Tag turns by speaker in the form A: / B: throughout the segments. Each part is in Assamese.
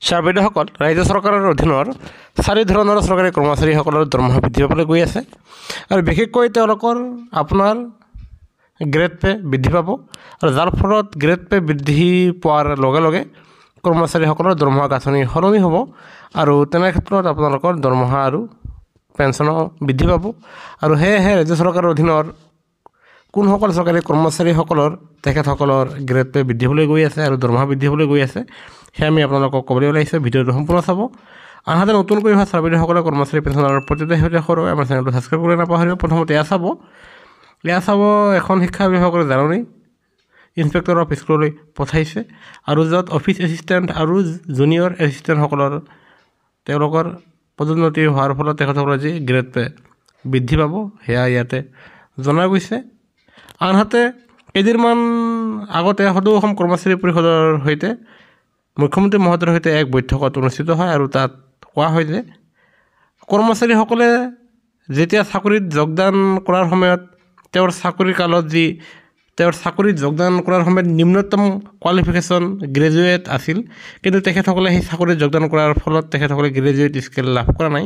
A: ছাৰ বাইদেউসকল, ৰাজ্য চৰকাৰৰ অধীনৰ 4 ধৰণৰ চৰকাৰী কৰ্মচাৰীসকলৰ দৰমহা বৃদ্ধি পাবলৈ গৈ আছে আৰু বিশেষকৈ তেওঁলোকৰ আপোনাৰ গ্ৰেড পে বৃদ্ধি পাব আৰু যাৰ ফলত গ্ৰেড পে বৃদ্ধি পোৱাৰ লগে লগে কৰ্মচাৰীসকলৰ দৰমহা গাঁথনি সলনি হ'ব আৰু তেনে ক্ষেত্ৰত আপোনালোকৰ দৰমহা আৰু পেঞ্চনো বৃদ্ধি পাব আৰু সেয়েহে ৰাজ্য চৰকাৰৰ অধীনৰ কোনসকল চৰকাৰী কৰ্মচাৰীসকলৰ তেখেতসকলৰ গ্ৰেড পে বৃদ্ধি হ'বলৈ গৈ আছে আৰু দৰমহা বৃদ্ধি হ'বলৈ গৈ আছে সেয়া আমি আপোনালোকক ক'বলৈ ওলাইছোঁ। ভিডিঅ'টো সম্পূৰ্ণ চাব। আনহাতে নতুনকৈ হোৱা ছাৰ বাইদেউসকলে কৰ্মচাৰী পেঞ্চনৰ প্ৰতিটো সৈতে সৰু আমাৰ চেনেলটো ছাবস্ক্ৰাইব কৰি নাপাহৰিব। প্ৰথমতে এয়া চাব এখন শিক্ষা বিভাগৰ জাননী ইনস্পেক্টৰ অফ স্কুললৈ পঠাইছে আৰু য'ত অফিচ এছিষ্টেণ্ট আৰু জুনিয়ৰ এছিষ্টেণ্টসকলৰ তেওঁলোকৰ পদোন্নতি হোৱাৰ ফলত তেখেতসকলৰ যি গ্ৰেড পে বৃদ্ধি পাব সেয়া ইয়াতে জনা গৈছে। আনহাতে কেইদিনমান আগতে সদৌ অসম কৰ্মচাৰী পৰিষদৰ সৈতে মুখ্যমন্ত্ৰী মহোদয়ৰ সৈতে এক বৈঠকত অনুষ্ঠিত হয় আৰু তাত কোৱা হয় যে কৰ্মচাৰীসকলে যেতিয়া চাকৰিত যোগদান কৰাৰ সময়ত তেওঁৰ চাকৰিত যোগদান কৰাৰ সময়ত নিম্নতম কোৱালিফিকেশ্যন গ্ৰেজুৱেট আছিল, কিন্তু তেখেতসকলে সেই চাকৰিত যোগদান কৰাৰ ফলত তেখেতসকলে গ্ৰেজুৱেট স্কেল লাভ কৰা নাই।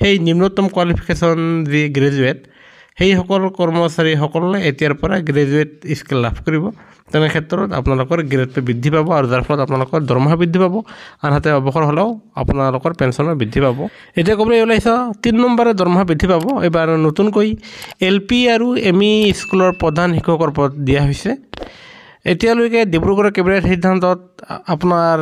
A: সেই নিম্নতম কোৱালিফিকেশ্যন যি গ্ৰেজুৱেট সেইসকল কৰ্মচাৰীসকলে এতিয়াৰ পৰা গ্ৰেজুৱেট স্কেল লাভ কৰিব। তেনে ক্ষেত্ৰত আপোনালোকৰ গ্ৰেড পে বৃদ্ধি পাব আৰু যাৰ ফলত আপোনালোকৰ দৰমহা বৃদ্ধি পাব, আনহাতে অৱসৰ হ'লেও আপোনালোকৰ পেঞ্চনো বৃদ্ধি পাব। এতিয়া ক'বলৈ ওলাইছোঁ 3 নম্বৰে দৰমহা বৃদ্ধি পাব। এইবাৰ নতুনকৈ LP আৰু ME স্কুলৰ প্ৰধান শিক্ষকৰ পদ দিয়া হৈছে। এতিয়ালৈকে ডিব্ৰুগড়ৰ কেবিনেট সিদ্ধান্তত আপোনাৰ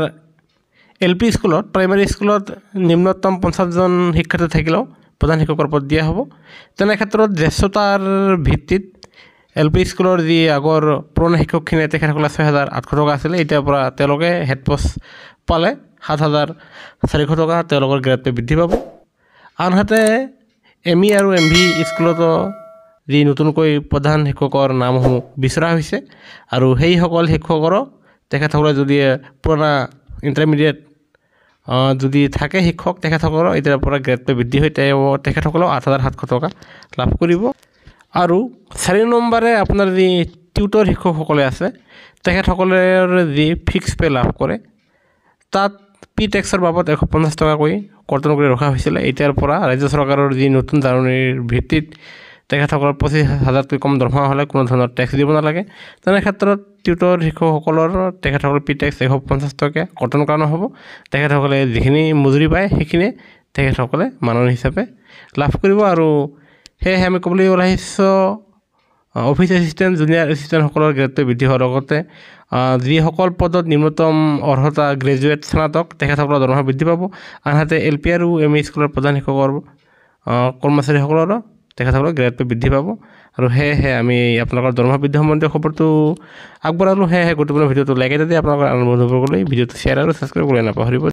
A: LP স্কুলত প্ৰাইমেৰী স্কুলত নিম্নতম 50জন শিক্ষাৰ্থী থাকিলেও প্ৰধান শিক্ষকৰ পদ দিয়া হ'ব। তেনে ক্ষেত্ৰত জ্যেষ্ঠতাৰ ভিত্তিত LP স্কুলৰ যি আগৰ পুৰণা শিক্ষকখিনিয়ে তেখেতসকলে 6,800 টকা আছিলে, এতিয়াৰ পৰা তেওঁলোকে হেড পোষ্ট পালে 7,400 টকা তেওঁলোকৰ গ্ৰেড পে বৃদ্ধি পাব। আনহাতে ME আৰু MV স্কুলতো যি নতুনকৈ প্ৰধান শিক্ষকৰ নামসমূহ বিচৰা হৈছে আৰু সেইসকল শিক্ষকৰো তেখেতসকলে যদি পুৰণা ইণ্টাৰমিডিয়েট যদি থাকে শিক্ষক তেখেতসকলৰ এতিয়াৰ পৰা গ্ৰেড পে বৃদ্ধি হৈ তেখেতসকলেও 8,700 টকা লাভ কৰিব। আৰু 4 নম্বৰে আপোনাৰ যি টিউটৰ শিক্ষকসকলে আছে তেখেতসকলৰ যি ফিক্স পে লাভ কৰে তাত টেক্সৰ বাবদ 150 টকাকৈ কৰ্তন কৰি ৰখা হৈছিলে। এতিয়াৰ পৰা ৰাজ্য চৰকাৰৰ যি নতুন জাননীৰ ভিত্তিত তেখেতসকলৰ 25,000তকৈ কম দৰমহা হ'লে কোনো ধৰণৰ টেক্স দিব নালাগে। তেনে ক্ষেত্ৰত টিউটৰ শিক্ষকসকলৰ তেখেতসকলৰ টেক্স 150 টকা কৰ্তন কৰা নহ'ব। তেখেতসকলে যিখিনি মজুৰি পায় সেইখিনি তেখেতসকলে মাননি হিচাপে লাভ কৰিব। আৰু সেয়েহে আমি ক'বলৈ ওলাইছোঁ অফিচ এছিষ্টেণ্ট জুনিয়ৰ এছিষ্টেণ্টসকলৰ গ্ৰেড পে বৃদ্ধি হোৱাৰ লগতে যিসকল পদত নিম্নতম অৰ্হতা গ্ৰেজুৱেট স্নাতক তেখেতসকলৰ দৰমহা বৃদ্ধি পাব। আনহাতে LP আৰু ME স্কুলৰ প্ৰধান শিক্ষকৰ কৰ্মচাৰীসকলৰো তেখেতসকলৰ গ্ৰেড পে বৃদ্ধি পাব। আৰু সেয়েহে আমি আপোনালোকৰ দৰমহা বৃদ্ধি সম্বন্ধীয় খবৰটো আগবঢ়ালোঁ। সেয়েহে গুৰুত্বপূৰ্ণ ভিডিঅ'টো লাইক দি আপোনালোকৰ আন বন্ধুবৰ্গলৈ ভিডিঅ'টো শ্বেয়াৰ আৰু ছাবস্ক্ৰাইব কৰি নাপাহৰিব।